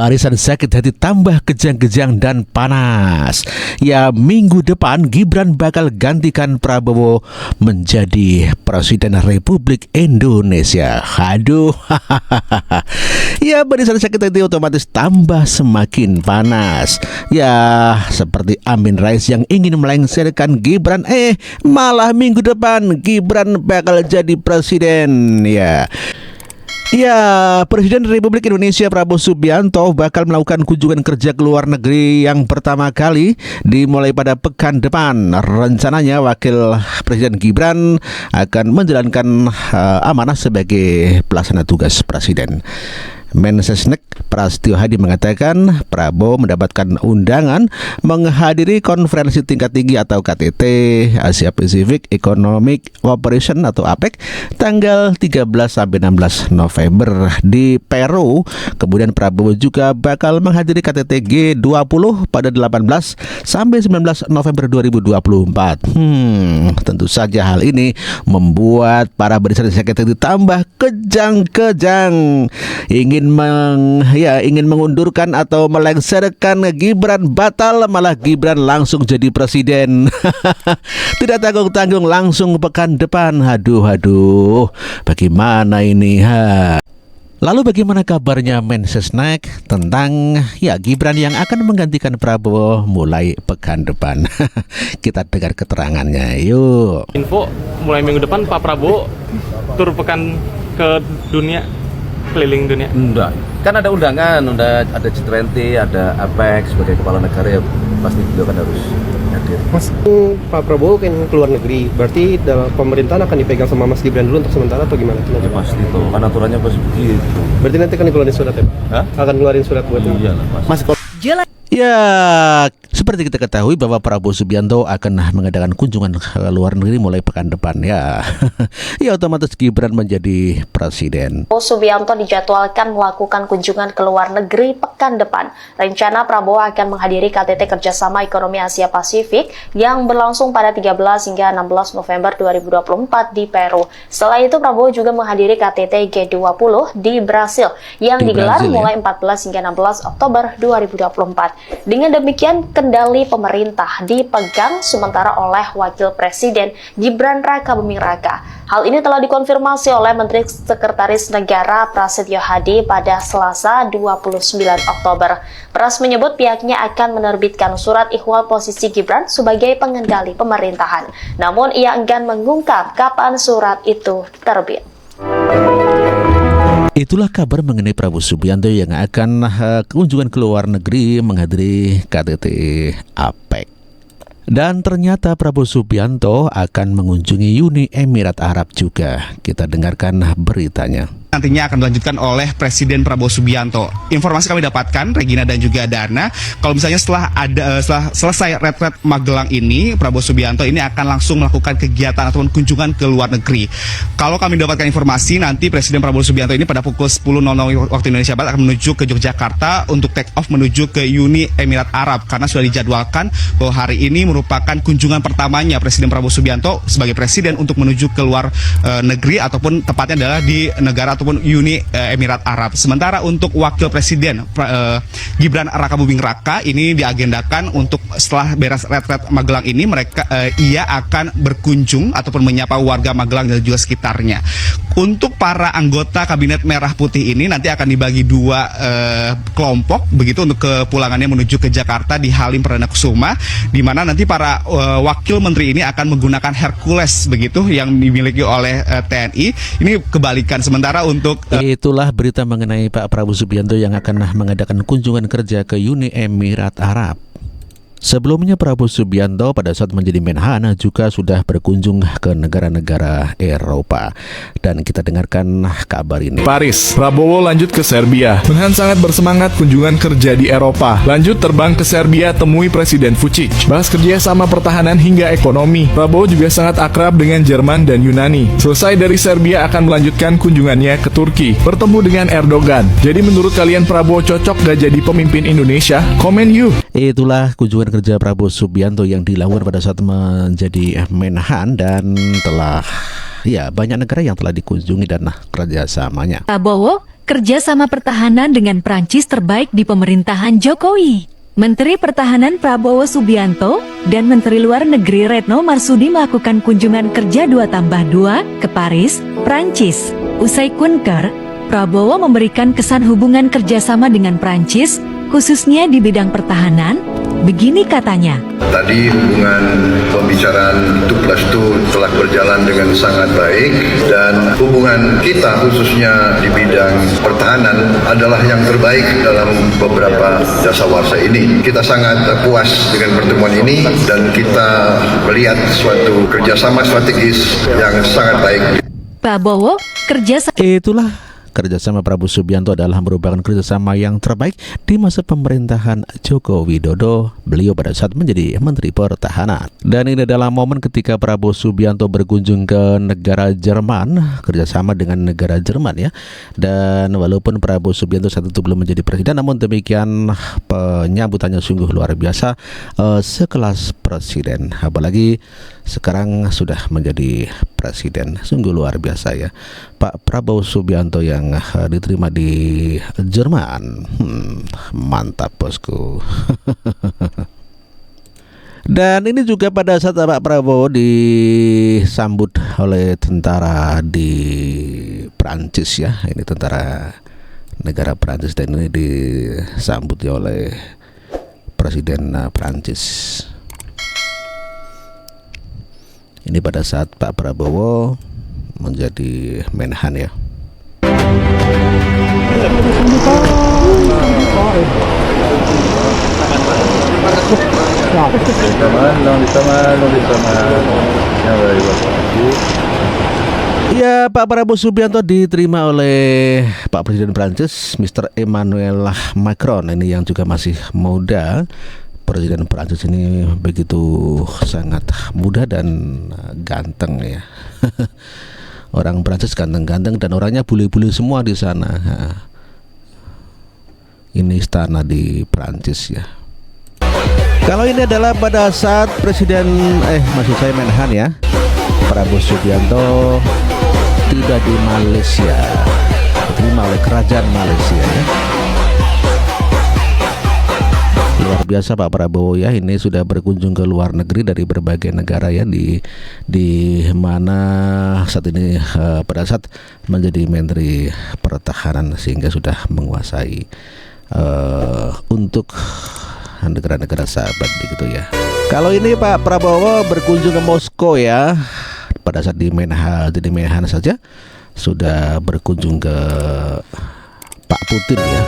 Barisan sakit hati tambah kejang-kejang dan panas. Ya, minggu depan Gibran bakal gantikan Prabowo menjadi Presiden Republik Indonesia. Aduh, ya barisan sakit hati otomatis tambah semakin panas. Ya, seperti Amin Rais yang ingin melengsarkan Gibran, malah minggu depan Gibran bakal jadi presiden. Ya, Presiden Republik Indonesia Prabowo Subianto bakal melakukan kunjungan kerja ke luar negeri yang pertama kali dimulai pada pekan depan. Rencananya Wakil Presiden Gibran akan menjalankan amanah sebagai pelaksana tugas Presiden. Mensesnek Prasetyo Hadi mengatakan Prabowo mendapatkan undangan menghadiri konferensi tingkat tinggi atau KTT Asia Pacific Economic Cooperation atau APEC tanggal 13 sampai 16 November di Peru. Kemudian Prabowo juga bakal menghadiri KTT G20 pada 18 sampai 19 November 2024. Tentu saja hal ini membuat para barisan sakit hati tambah kejang-kejang. Ingin mengundurkan atau melengsarkan Gibran batal, malah Gibran langsung jadi presiden. Tidak tanggung-tanggung langsung pekan depan. Aduh, bagaimana ini? Lalu bagaimana kabarnya Mensesnek tentang Gibran yang akan menggantikan Prabowo mulai pekan depan? Kita dengar keterangannya, yuk. Info mulai minggu depan Pak Prabowo tur pekan ke dunia, keliling dunia. Enggak, kan ada undangan, ada G20, ada APEC sebagai kepala negara, ya pasti beliau kan harus hadir. Mas, Pak Prabowo kan keluar negeri, berarti dalam pemerintahan akan dipegang sama Mas Gibran dulu untuk sementara atau gimana? Ya pasti tuh, kan aturannya pasti begitu. Berarti nanti akan dikeluarin surat ya Pak? Hah? Akan ngeluarin surat buat itu? Iyalah pasti. Mas, Ya, seperti kita ketahui bahwa Prabowo Subianto akan mengadakan kunjungan ke luar negeri mulai pekan depan. Ya, otomatis Gibran menjadi presiden. Prabowo Subianto dijadwalkan melakukan kunjungan ke luar negeri pekan depan. Rencana Prabowo akan menghadiri KTT Kerjasama Ekonomi Asia Pasifik yang berlangsung pada 13 hingga 16 November 2024 di Peru. Setelah itu Prabowo juga menghadiri KTT G20 di Brasil yang digelar mulai 14 hingga 16 Oktober 2024. Dengan demikian, kendali pemerintah dipegang sementara oleh Wakil Presiden Gibran Rakabuming Raka. Hal ini telah dikonfirmasi oleh Menteri Sekretaris Negara Prasetyo Hadi pada Selasa 29 Oktober. Pras menyebut pihaknya akan menerbitkan surat ihwal posisi Gibran sebagai pengendali pemerintahan. Namun ia enggan mengungkap kapan surat itu terbit. Itulah kabar mengenai Prabowo Subianto yang akan kunjungan ke luar negeri menghadiri KTT APEC. Dan ternyata Prabowo Subianto akan mengunjungi Uni Emirat Arab juga. Kita dengarkan beritanya. Nantinya akan dilanjutkan oleh Presiden Prabowo Subianto. Informasi kami dapatkan, Regina dan juga Dana, kalau misalnya setelah selesai retret Magelang ini, Prabowo Subianto ini akan langsung melakukan kegiatan ataupun kunjungan ke luar negeri. Kalau kami dapatkan informasi, nanti Presiden Prabowo Subianto ini pada pukul 10.00 waktu Indonesia Barat akan menuju ke Yogyakarta untuk take off menuju ke Uni Emirat Arab, karena sudah dijadwalkan bahwa hari ini merupakan kunjungan pertamanya Presiden Prabowo Subianto sebagai presiden untuk menuju ke luar negeri, ataupun tepatnya adalah di negara ataupun Uni Emirat Arab. Sementara untuk Wakil Presiden Gibran Rakabuming Raka ini diagendakan untuk setelah beres retret Magelang ini ia akan berkunjung ataupun menyapa warga Magelang dan juga sekitarnya. Untuk para anggota Kabinet Merah Putih ini nanti akan dibagi dua kelompok begitu untuk kepulangannya menuju ke Jakarta di Halim Perdana Kusuma, di mana nanti para wakil menteri ini akan menggunakan Hercules begitu yang dimiliki oleh TNI. Ini kebalikan, sementara untuk itulah berita mengenai Pak Prabowo Subianto yang akan mengadakan kunjungan kerja ke Uni Emirat Arab. Sebelumnya Prabowo Subianto pada saat menjadi Menhan juga sudah berkunjung ke negara-negara Eropa. Dan kita dengarkan kabar ini. Paris, Prabowo lanjut ke Serbia. Menhan sangat bersemangat kunjungan kerja di Eropa. Lanjut terbang ke Serbia temui Presiden Vučić. Bahas kerja sama pertahanan hingga ekonomi. Prabowo juga sangat akrab dengan Jerman dan Yunani. Selesai dari Serbia akan melanjutkan kunjungannya ke Turki. Bertemu dengan Erdogan. Jadi menurut kalian Prabowo cocok gak jadi pemimpin Indonesia? Komen yuk. Itulah kunjungan kerja Prabowo Subianto yang dilakukan pada saat menjadi Menhan, dan telah banyak negara yang telah dikunjungi dan kerjasamanya. Prabowo kerjasama pertahanan dengan Prancis terbaik di pemerintahan Jokowi. Menteri Pertahanan Prabowo Subianto dan Menteri Luar Negeri Retno Marsudi melakukan kunjungan kerja 2+2 ke Paris, Prancis. Usai kunker, Prabowo memberikan kesan hubungan kerjasama dengan Prancis, khususnya di bidang pertahanan. Begini katanya. Tadi hubungan pembicaraan 2+2 telah berjalan dengan sangat baik dan hubungan kita khususnya di bidang pertahanan adalah yang terbaik dalam beberapa dasawarsa ini. Kita sangat puas dengan pertemuan ini dan kita melihat suatu kerjasama strategis yang sangat baik. Prabowo, kerjasama. Itulah kerjasama Prabowo Subianto adalah merupakan kerjasama yang terbaik di masa pemerintahan Joko Widodo, beliau pada saat menjadi Menteri Pertahanan. Dan ini adalah momen ketika Prabowo Subianto berkunjung ke negara Jerman, kerjasama dengan negara Jerman ya. Dan walaupun Prabowo Subianto saat itu belum menjadi presiden, namun demikian penyambutannya sungguh luar biasa, sekelas presiden. Apalagi sekarang sudah menjadi presiden, sungguh luar biasa ya Pak Prabowo Subianto yang diterima di Jerman. Mantap bosku. Dan ini juga pada saat Pak Prabowo disambut oleh tentara di Prancis ya. Ini tentara negara Prancis dan ini disambut oleh Presiden Prancis. Ini pada saat Pak Prabowo menjadi Menhan ya. Ya, Pak Prabowo Subianto diterima oleh Pak Presiden Prancis, Mr. Emmanuel Macron. Ini yang juga masih muda. Presiden Prancis ini begitu sangat muda dan ganteng ya. Orang Prancis ganteng-ganteng dan orangnya bule-bule semua di sana. Ini istana di Prancis ya. Kalau ini adalah pada saat maksud saya Menhan ya, Prabowo Subianto tiba di Malaysia, diterima oleh kerajaan Malaysia ya. Luar biasa Pak Prabowo ya, ini sudah berkunjung ke luar negeri dari berbagai negara ya, di mana saat ini pada saat menjadi Menteri Pertahanan sehingga sudah menguasai untuk negara-negara sahabat begitu ya. Kalau ini Pak Prabowo berkunjung ke Moskow ya, pada saat di Menhan saja sudah berkunjung ke Pak Putin ya,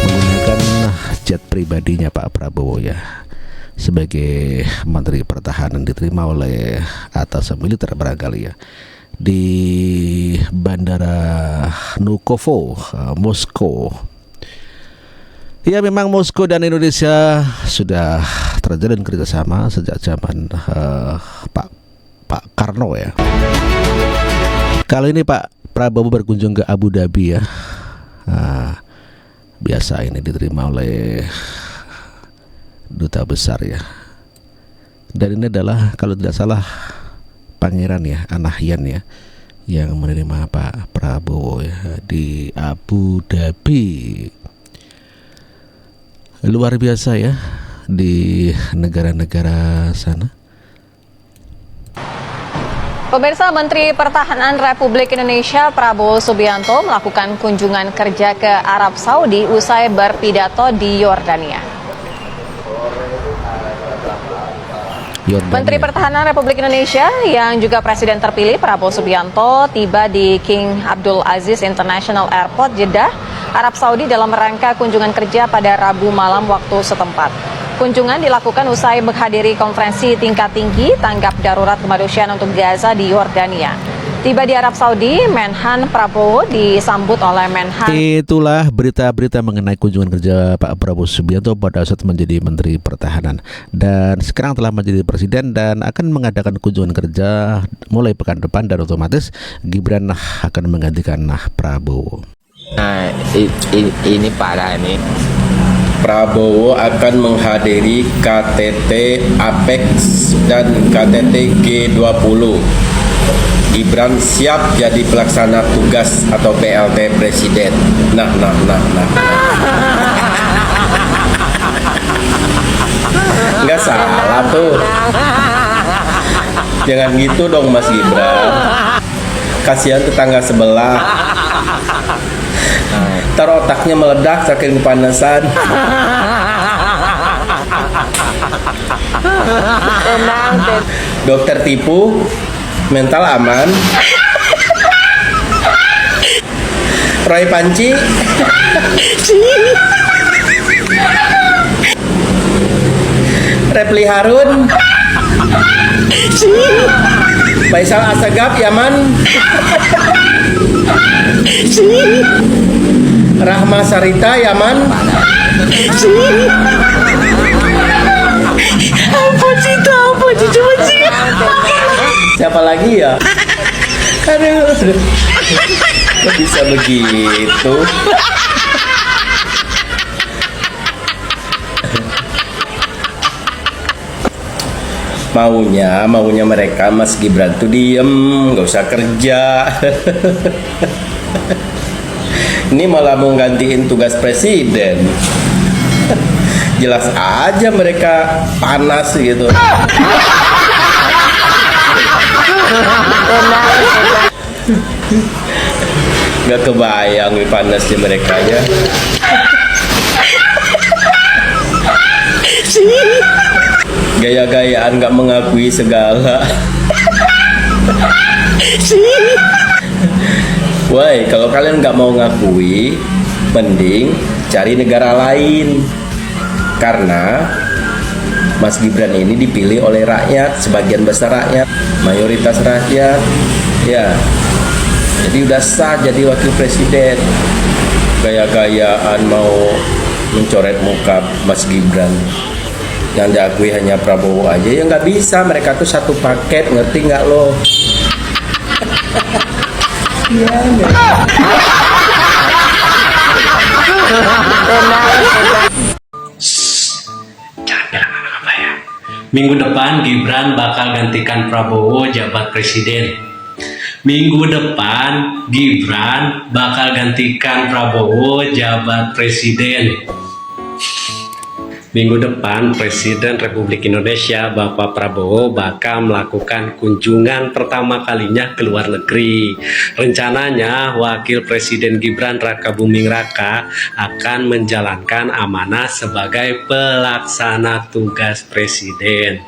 menggunakan jet pribadinya Pak Prabowo ya, sebagai Menteri Pertahanan, diterima oleh atasan militer barangkali ya di Bandara Vnukovo, Moskow. Ya, memang Moskow dan Indonesia sudah terjalin kerjasama sejak zaman Pak Karno ya. Kalau ini Pak Prabowo berkunjung ke Abu Dhabi ya, biasa ini diterima oleh duta besar ya. Dan ini adalah kalau tidak salah Pangeran ya, Nahyan ya, yang menerima Pak Prabowo ya di Abu Dhabi. Luar biasa ya di negara-negara sana. Pemirsa, Menteri Pertahanan Republik Indonesia Prabowo Subianto melakukan kunjungan kerja ke Arab Saudi usai berpidato di Yordania. Menteri Pertahanan Republik Indonesia yang juga Presiden terpilih Prabowo Subianto tiba di King Abdul Aziz International Airport, Jeddah, Arab Saudi dalam rangka kunjungan kerja pada Rabu malam waktu setempat. Kunjungan dilakukan usai menghadiri konferensi tingkat tinggi tanggap darurat kemanusiaan untuk Gaza di Yordania. Tiba di Arab Saudi, Menhan Prabowo disambut oleh Menhan. Itulah berita-berita mengenai kunjungan kerja Pak Prabowo Subianto pada saat menjadi Menteri Pertahanan. Dan sekarang telah menjadi Presiden dan akan mengadakan kunjungan kerja mulai pekan depan, dan otomatis Gibran akan menggantikan Prabowo. Nah, ini parah nih. Prabowo akan menghadiri KTT APEX dan KTT G20 di Gibran siap jadi pelaksana tugas atau PLT Presiden. Nah. Nggak salah tuh. Jangan gitu dong Mas Gibran. Kasihan tetangga sebelah. Ntar otaknya meledak saking kepanasan. Dokter tipu, mental aman. Roy Panci. Repli Harun. Faisal Asagaf Yaman. Rahma Sarita Yaman. Siapa lagi ya? Aduh. Kok bisa begitu? Maunya mereka Mas Gibran tuh diem, nggak usah kerja. Ini malah mau gantiin tugas presiden. Jelas aja mereka panas gitu. Gak kebayang nih panasnya mereka ya. Gaya-gayaan gak mengakui segala. Woi, kalau kalian gak mau ngakui, mending cari negara lain. Karena Mas Gibran ini dipilih oleh rakyat, sebagian besar rakyat, mayoritas rakyat. Ya, jadi udah sah jadi wakil presiden. Gaya-gayaan mau mencoret muka Mas Gibran. Yang diakui hanya Prabowo aja, ya nggak bisa. Mereka tuh satu paket, ngerti nggak lo? Jangan bilang apa-apa ya. Minggu depan Gibran bakal gantikan Prabowo jabat presiden. Minggu depan Gibran bakal gantikan Prabowo jabat presiden. Minggu depan Presiden Republik Indonesia Bapak Prabowo bakal melakukan kunjungan pertama kalinya ke luar negeri. Rencananya Wakil Presiden Gibran Rakabuming Raka akan menjalankan amanah sebagai pelaksana tugas presiden.